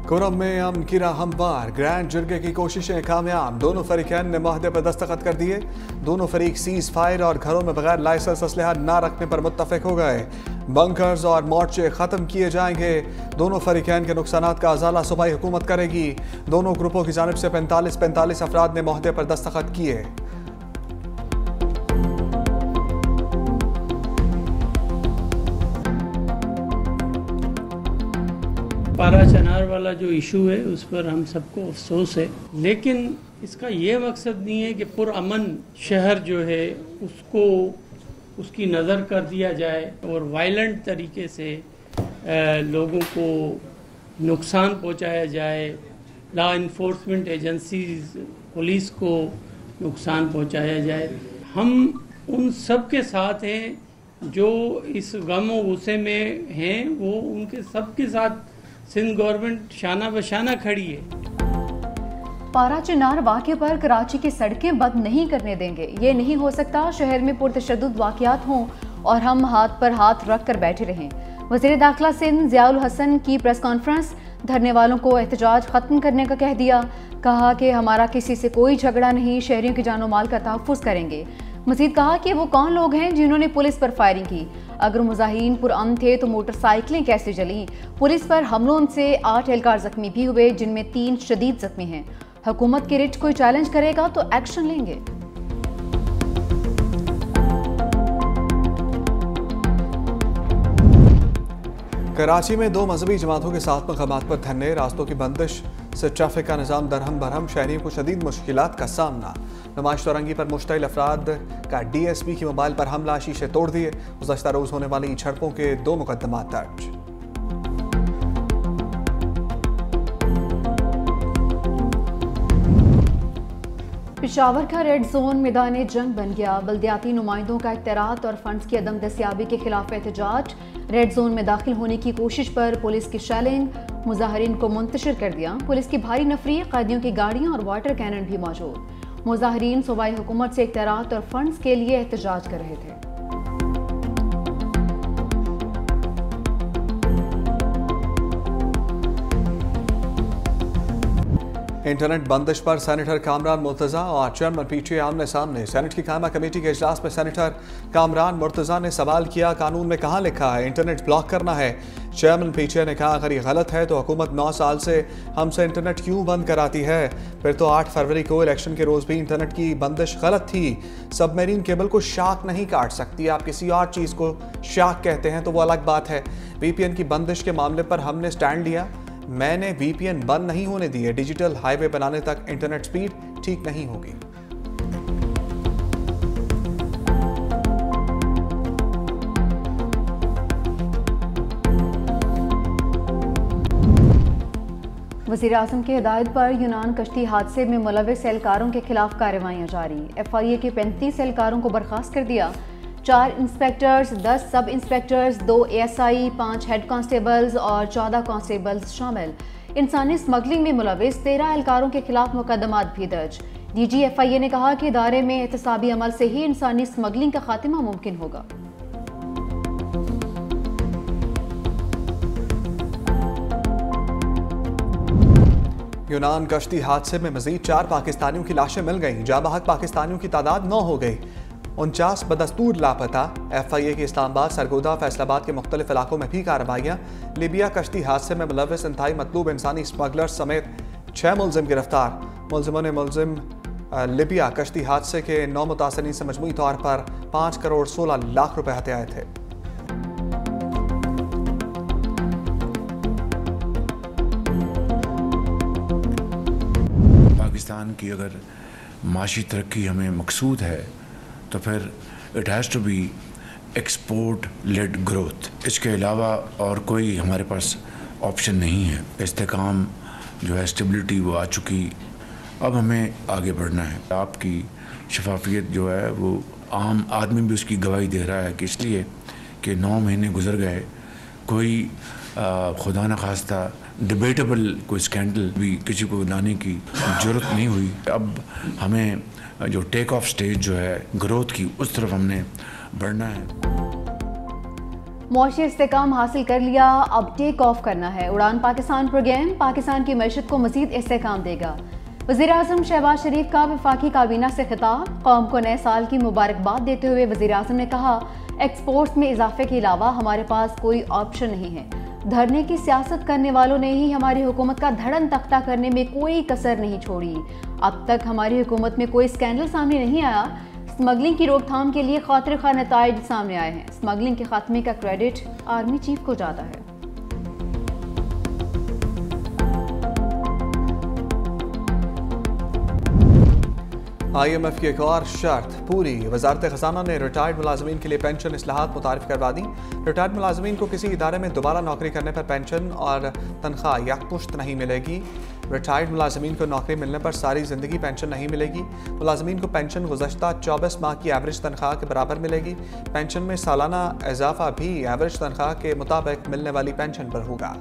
कुरम में अमन की राह हमवार, ग्रैंड जिरगे की कोशिशें कामयाब। दोनों फरीकैन ने मुआहदे पर दस्तखत कर दिए। दोनों फरीक सीज फायर और घरों में बगैर लाइसेंस असलहा न रखने पर मुत्तफिक हो गए। बंकर्स और मोर्चे खत्म किए जाएंगे। दोनों फरीकैन के नुकसानात का अजाला सूबाई हुकूमत करेगी। दोनों ग्रुपों की जानिब से 45 अफराद ने मुआहदे पर दस्तखत किए। पारा चनार वाला जो इशू है उस पर हम सबको अफसोस है, लेकिन इसका ये मकसद नहीं है कि पुरअमन शहर जो है उसको उसकी नज़र कर दिया जाए और वायलेंट तरीके से लोगों को नुकसान पहुंचाया जाए, लॉ इन्फोर्समेंट एजेंसीज पुलिस को नुकसान पहुंचाया जाए। हम उन सब के साथ हैं जो इस गम और गुस्से में हैं, वो उनके सब के साथ सिंध गवर्नमेंट शाना बशाना खड़ी है। पारा चिनार वाक़े पर कराची की सड़कें बंद नहीं करने देंगे। ये नहीं हो सकता शहर में पुरतशद्दुद वाक़यात हों और हम हाथ पर हाथ रख कर बैठे रहें। वज़ीर दाखिला सिंध ज़ियाउल हसन की प्रेस कॉन्फ्रेंस, धरने वालों को एहतजाज ख़त्म करने का कह दिया। कहा कि हमारा किसी से कोई झगड़ा नहीं, शहरियों की जानो माल का तहफ़्फ़ुज़ करेंगे। मज़ीद कहा कि वो कौन लोग हैं जिन्होंने पुलिस पर फायरिंग की? अगर मुजाहिरीन पुरअमन थे तो मोटरसाइकिलें कैसे जलीं? पुलिस पर हमलों से 8 एहलकार जख्मी भी हुए, जिनमें 3 शदीद जख्मी हैं। हुकूमत के रिट कोई चैलेंज करेगा तो एक्शन लेंगे। कराची में 2 मजहबी जमातों के साथ मकामात पर धरने, रास्तों की बंदिश से ट्रैफिक का निज़ाम दरहम बरहम, शहरियों को शदीद मुश्किलात का सामना। नुमाइश तोरंगी पर मुश्तइल अफराद का DSP की मोबाइल पर हमला, शीशे तोड़ दिए। गुज़श्ता रोज़ होने वाली झड़पों के 2 मुकदमात दर्ज। पेशावर का रेड जोन मैदान जंग बन गया। बल्दियाती नुमाइंदों का इख्तियारात और फंड्स की अदम दस्याबी के खिलाफ एहतजाज। रेड जोन में दाखिल होने की कोशिश पर पुलिस की शेलिंग, मुजाहिरीन को मुंतशिर कर दिया। पुलिस की भारी नफरी, कैदियों की गाड़ियां और वाटर कैनन भी मौजूद। मुजाहिरीन सूबाई हुकूमत से इख्तियारात और फंड्स के लिए एहतजाज कर रहे थे। इंटरनेट बंदिश पर सेनेटर कामरान मुर्तज़ा और चेयरमैन PTA आमने सामने। सेनेट की कायमा कमेटी के इजलास में सेनेटर कामरान मुर्तज़ा ने सवाल किया, कानून में कहाँ लिखा है इंटरनेट ब्लॉक करना है? चेयरमैन PTA ने कहा, अगर ये गलत है तो हुकूमत 9 साल से हमसे इंटरनेट क्यों बंद कराती है? फिर तो 8 फरवरी को इलेक्शन के रोज़ भी इंटरनेट की बंदिश गलत थी। सबमरीन केबल को शार्क नहीं काट सकती। आप किसी और चीज़ को शार्क कहते हैं तो वो अलग बात है। VPN की बंदिश के मामले पर हमने स्टैंड लिया। मैंने VPN बंद नहीं होने दिए। डिजिटल हाईवे बनाने तक इंटरनेट स्पीड ठीक नहीं होगी। वज़ीर आज़म की हिदायत पर यूनान कश्ती हादसे में मुलविस एहलकारों के खिलाफ कार्रवाइयाँ जारी। FIA के 35 एहलकारों को बर्खास्त कर दिया। 4 इंस्पेक्टर्स, 10 सब इंस्पेक्टर्स, 2 ASI, 5 हेड कांस्टेबल्स और 14 कांस्टेबल्स शामिल। इंसानी स्मगलिंग में मुलविस 13 एहलकारों के खिलाफ मुकदमात भी दर्ज। DG FIA ने कहा कि इदारे में एहतसाबी अमल से ही इंसानी स्मगलिंग का खात्मा मुमकिन होगा। यूनान कश्ती हादसे में मजीद 4 पाकिस्तानियों की लाशें मिल गईं। जाबाहक पाकिस्तानियों की तादाद 9 हो गई। 49 बदस्तूर लापता। FIA के इस्लामाबाद, सरगोदा, फैसलाबाद के मुख्तलिफ इलाकों में भी कार्रवाइयाँ। लीबिया कश्ती हादसे में मुलविस इंतहाई मतलूब इंसानी स्मगलर्स समेत 6 मुलजिम गिरफ्तार। मुलजिमों ने लीबिया कश्ती हादसे के 9 मुतासरीन से मजमूई तौर पर 5 करोड़ 16 लाख रुपए हथियाए थे। पाकिस्तान की अगर माशी तरक्की हमें मकसूद है तो फिर it has to be export led growth. इसके अलावा और कोई हमारे पास ऑप्शन नहीं है। इस्तेकाम जो है, स्टेबिलिटी वो आ चुकी, अब हमें आगे बढ़ना है। आपकी शफाफियत जो है वो आम आदमी भी उसकी गवाही दे रहा है कि इसलिए कि 9 महीने गुजर गए, कोई खुदा न खास्ता डिबेटेबल कोई स्कैंडल भी किसी को लाने की ज़रूरत नहीं हुई। अब हमें जो टेक ऑफ स्टेज जो है ग्रोथ की, उस तरफ हमने बढ़ना है। मुआशी इस्तेकाम हासिल कर लिया, अब टेक ऑफ करना है। उड़ान पाकिस्तान प्रोग्राम पाकिस्तान की मैशत को मजीद इस्तेकाम देगा। वज़ीर-ए-आज़म शहबाज शरीफ का वफाकी काबीना से खिताब, कौम को नए साल की मुबारकबाद देते हुए वज़ीर-ए-आज़म ने कहा, एक्सपोर्ट्स में इजाफे के अलावा हमारे पास कोई ऑप्शन नहीं है। धरने की सियासत करने वालों ने ही हमारी हुकूमत का धड़न तख्ता करने में कोई कसर नहीं छोड़ी। अब तक हमारी हुकूमत में कोई स्कैंडल सामने नहीं आया। स्मगलिंग की रोकथाम के लिए खातिर खा नताइज सामने आए हैं। स्मगलिंग के खात्मे का क्रेडिट आर्मी चीफ को जाता है। IMF की एक और शर्त पूरी। वजारत खजाना ने रिटायर्ड मुलाजमीन के लिए पेंशन इस्लाहात मुतारिफ करवा दी। रिटायर्ड मुलाजमीन को किसी इदारे में दोबारा नौकरी करने पर पेंशन और तनख्वाह यकमुश्त नहीं मिलेगी। रिटायर्ड मुलाजमीन को नौकरी मिलने पर सारी ज़िंदगी पेंशन नहीं मिलेगी। मुलाजमीन को पेंशन गुज़श्ता 24 माह की एवरेज तनख्वाह के बराबर मिलेगी। पेंशन में सालाना इजाफा भी एवरेज तनख्वाह के मुताबिक मिलने वाली पेंशन पर होगा।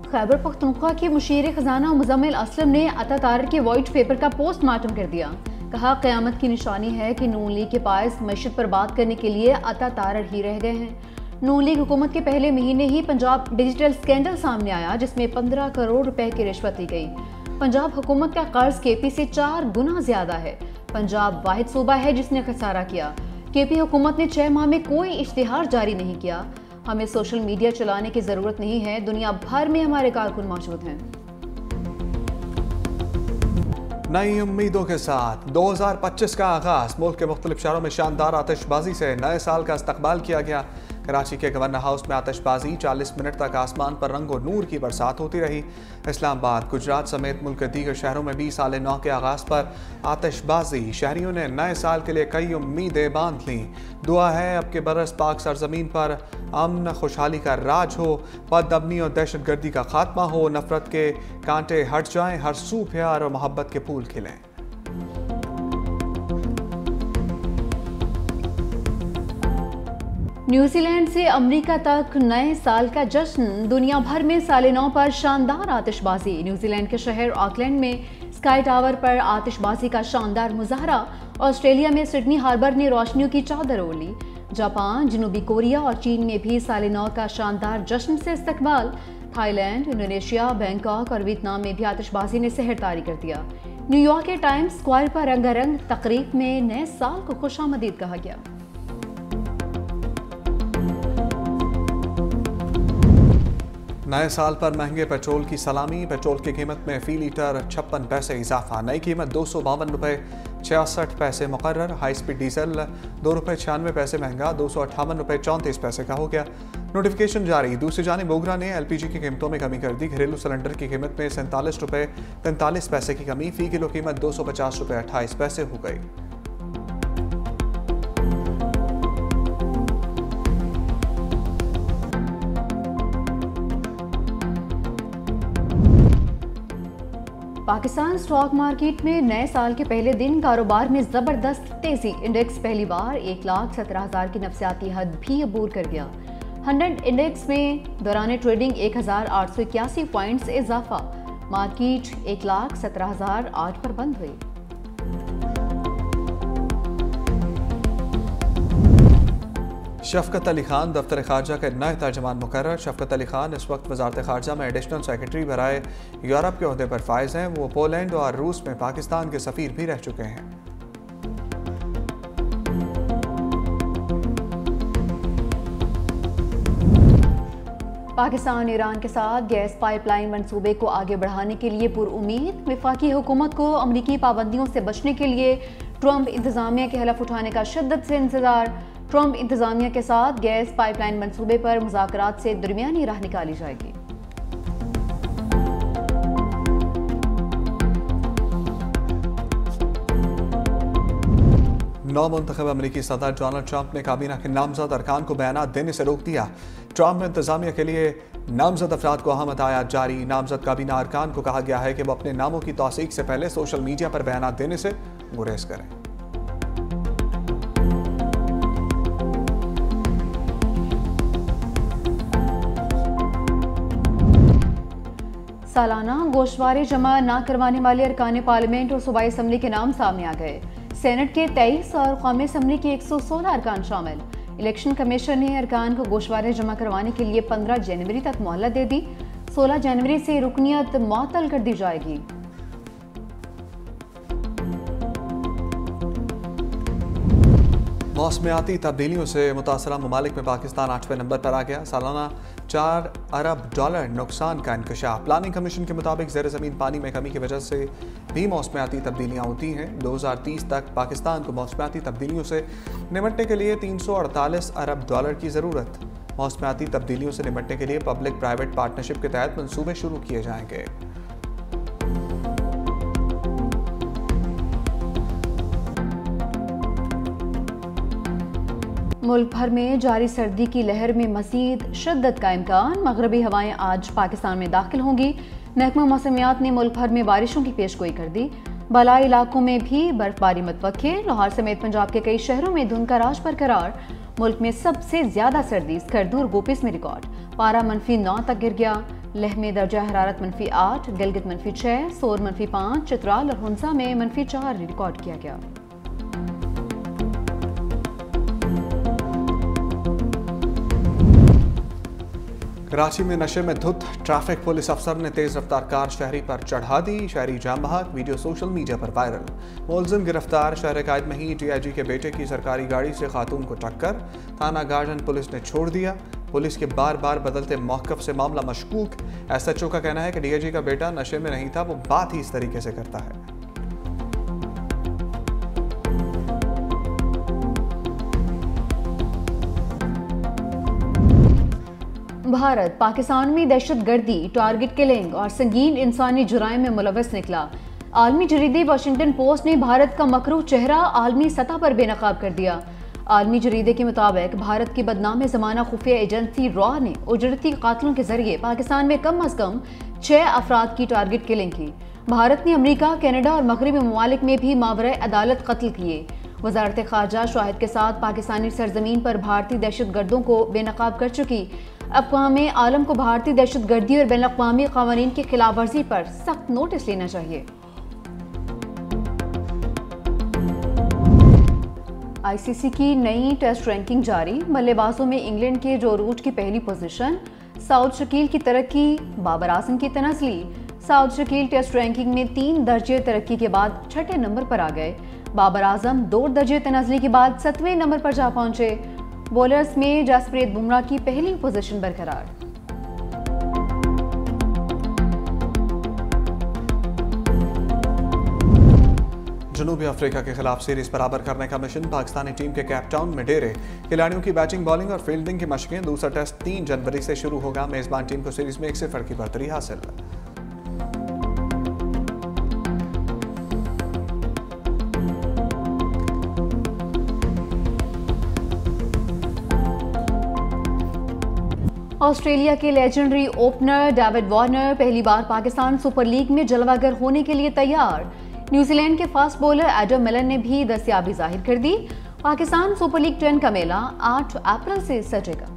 खैबर पख्तूनख्वा के मुशीर खजाना मुजम्मिल असलम ने अता तारर के वाइट पेपर का पोस्टमार्टम कर दिया। कहा, क़यामत की निशानी है कि नून लीग के पास मैशत पर बात करने के लिए अता तारर ही रह गए हैं। नून लीग हुकूमत के पहले महीने ही पंजाब डिजिटल स्कैंडल सामने आया, जिसमें 15 करोड़ रुपए की रिश्वत ली गई। पंजाब हुकूमत का कर्ज केपी से 4 गुना ज्यादा है। पंजाब वाहिद सूबा है जिसने खसारा किया। केपी हुकूमत ने 6 माह में कोई इश्तिहार जारी नहीं किया। हमें सोशल मीडिया चलाने की जरूरत नहीं है, दुनिया भर में हमारे कारकुन मौजूद हैं। नई उम्मीदों के साथ 2025 का आगाज। मुल्क के मुख्तलिफ शहरों में शानदार आतिशबाजी से नए साल का इस्तकबाल किया गया। कराची के गवर्नर हाउस में आतिशबाजी 40 मिनट तक आसमान पर रंगो नूर की बरसात होती रही। इस्लामाबाद, गुजरात समेत मुल्क के दीगर शहरों में भी साल नौ के आगाज पर आतिशबाजी। शहरियों ने नए साल के लिए कई उम्मीदें बांध लीं। दुआ है अब के बरस पाक सरजमीन पर अमन खुशहाली का राज हो, बदअमनी और दहशतगर्दी का खात्मा हो, नफरत के कांटे हट जाएं, हर सू प्यार और मोहब्बत के फूल खिलें। न्यूजीलैंड से अमेरिका तक नए साल का जश्न। दुनिया भर में साल नौ पर शानदार आतिशबाजी। न्यूजीलैंड के शहर ऑकलैंड में स्काई टावर पर आतिशबाजी का शानदार मुजाहरा। ऑस्ट्रेलिया में सिडनी हार्बर ने रोशनियों की चादर ओढ़ ली। जापान, जनूबी कोरिया और चीन में भी साल नौ का शानदार जश्न से इस्तकबाल। थाईलैंड, इंडोनेशिया, बैंकॉक और वियतनाम में भी आतिशबाजी ने सहर तारी कर दिया। न्यूयॉर्क के टाइम्स स्क्वायर पर रंगारंग तकरीब में नए साल को खुशामदीद कहा गया। नए साल पर महंगे पेट्रोल की सलामी। पेट्रोल की कीमत में फी लीटर 56 पैसे इजाफा। नई कीमत 252 रुपये 66 पैसे मुकर्रर। हाई स्पीड डीजल 2 रुपये 96 पैसे महंगा 258 रुपये 34 पैसे का हो गया। नोटिफिकेशन जारी। दूसरी जानिब बोगरा ने LPG की कीमतों में कमी कर दी। घरेलू सिलेंडर की कीमत में 47 रुपये 43 पैसे की कमी। फी किलो कीमत 250 रुपये 28 पैसे हो गई। पाकिस्तान स्टॉक मार्केट में नए साल के पहले दिन कारोबार में जबरदस्त तेजी। इंडेक्स पहली बार 1,17,000 की नफसियाती हद भी अबूर कर गया। 100 इंडेक्स में दौरान ट्रेडिंग 1,881 पॉइंट्स से इजाफा। मार्केट 1,17,008 पर बंद हुई। शफकत अली खान दफ्तर खारजा के नए तर्जमान मुकर्रर। शफकत अली खान इस वक्त वजारत खारजा में एडिशनल सेक्रेटरी बराए यूरोप के ओहदे पर फाइज हैं। वो पोलैंड और रूस में पाकिस्तान के सफ़ीर भी रह चुके हैं। पाकिस्तान ईरान के साथ गैस पाइपलाइन मंसूबे को आगे बढ़ाने के लिए पुरउम्मीद। वफाकी हुकूमत को अमरीकी पाबंदियों से बचने के लिए ट्रंप इंतजामिया के हलफ उठाने का शिद्दत से इंतजार। ट्रंप इंतजामिया के साथ गैस पाइपलाइन मंसूबे पर मुज़ाकरात से दरमियानी राह निकाली जाएगी। नौ मुंतखब अमरीकी सदर डोनाल्ड ट्रंप ने काबीना के नामजद अरकान को बयानात देने से रोक दिया। ट्रंप ने इंतजामिया के लिए नामजद अफराद को अहम हदायत जारी। नामजद काबीना अरकान को कहा गया है कि वो अपने नामों की तौसीक से पहले सोशल मीडिया पर बयानात देने से गुरेज करें। सालाना गोशवारे जमा न करवाने वाले अरकान पार्लियामेंट और सूबाई असम्बली के नाम सामने आ गए। सेनेट के 23 और कौमी असम्बली के 116 अरकान शामिल। इलेक्शन कमीशन ने अरकान को गोशवारे जमा करवाने के लिए 15 जनवरी तक मोहलत दे दी। 16 जनवरी से रुकनियत मुअत्तल कर दी जाएगी। मौसमियाती तब्दीलियों से मुतासरा ममालिक में पाकिस्तान 8वें नंबर पर आ गया। सालाना $4 अरब नुकसान का इंकशाफ। प्लानिंग कमीशन के मुताबिक ज़ेर ज़मीन पानी में कमी की वजह से भी मौसमियाती तब्दीलियाँ होती हैं। 2030 तक पाकिस्तान को मौसमियाती तब्दीलियों से निपटने के लिए $348 अरब की ज़रूरत। मौसमियाती तब्दीलियों से निपटने के लिए पब्लिक प्राइवेट पार्टनरशिप के तहत मनसूबे शुरू किए जाएंगे। मुल्क भर में जारी सर्दी की लहर में मज़ीद शिद्दत का इम्कान। मगरबी हवाएं आज पाकिस्तान में दाखिल होंगी। महकमा मौसमियात ने मुल्क भर में बारिशों की पेशगोई कर दी। बलाई इलाकों में भी बर्फबारी मतवक्के। लाहौर समेत पंजाब के कई शहरों में धुंध का राज बरकरार। मुल्क में सबसे ज्यादा सर्दी स्कर्दू और गोपिस में रिकॉर्ड। पारा -9 तक गिर गया। लेह में दर्जा हरारत -8, गिलगित -6, सोर -5, चित्राल और हुंसा में -4 रिकॉर्ड किया गया। कराची में नशे में धुत ट्रैफिक पुलिस अफसर ने तेज रफ्तार कार शहरी पर चढ़ा दी। शहरी जाम बहक। वीडियो सोशल मीडिया पर वायरल। मुलजिम गिरफ्तार। शहर कायद में ही DIG के बेटे की सरकारी गाड़ी से खातून को टक्कर। थाना गार्डन पुलिस ने छोड़ दिया। पुलिस के बार बार बदलते मौक़िफ़ से मामला मशकूक। SHO का कहना है कि DIG का बेटा नशे में नहीं था, वो बात ही इस तरीके से करता है। भारत पाकिस्तान में दहशतगर्दी, टारगेट किलिंग और संगीन इंसानी जुराइम में मुलव्वस निकला। आलमी जरीदे वाशिंगटन पोस्ट ने भारत का मकरूह चेहरा आलमी सतह पर बेनकाब कर दिया। आलमी जरीदे के मुताबिक भारत की बदनाम ज़माना खुफिया एजेंसी रॉ ने उजरती कातलों के जरिए पाकिस्तान में कम अज कम 6 अफराद की टारगेट किलिंग की। भारत ने अमरीका, कनाडा और मगरबी ममालिक में भी मावरे अदालत कत्ल किए। वजारत खारजा शाहिद के साथ पाकिस्तानी सरजमीन पर भारतीय दहशतगर्दों को बेनकाब कर चुकी। अक़वाम आलम को भारतीय दहशतगर्दी और बैनुल-अक़वामी क़वानीन की खिलाफ वर्जी पर सख्त नोटिस लेना चाहिए। ICC की नई टेस्ट रैंकिंग जारी। बल्लेबाजों में इंग्लैंड के जो रूट की पहली पोजीशन। साउद शकील की तरक्की, बाबर आजम की तनज़ली। साउद शकील टेस्ट रैंकिंग में 3 दर्जे तरक्की के बाद 6ठे नंबर पर आ गए। बाबर आजम 2 दर्जे तनज़ली के बाद 7वें नंबर पर जा पहुंचे। बॉलर्स में जसप्रीत बुमराह की पहली पोजीशन बरकरार। जनूबी अफ्रीका के खिलाफ सीरीज बराबर करने का मिशन। पाकिस्तानी टीम के कैप टाउन में डेरे। खिलाड़ियों की बैटिंग, बॉलिंग और फील्डिंग की मशकें। दूसरा टेस्ट 3 जनवरी से शुरू होगा। मेजबान टीम को सीरीज में 1-0 की बढ़तरी हासिल। ऑस्ट्रेलिया के लेजेंडरी ओपनर डेविड वार्नर पहली बार पाकिस्तान सुपर लीग में जलवागर होने के लिए तैयार। न्यूजीलैंड के फास्ट बॉलर एडम मिलन ने भी दस्तयाबी जाहिर कर दी। पाकिस्तान सुपर लीग 10 का मेला 8 अप्रैल से सजेगा।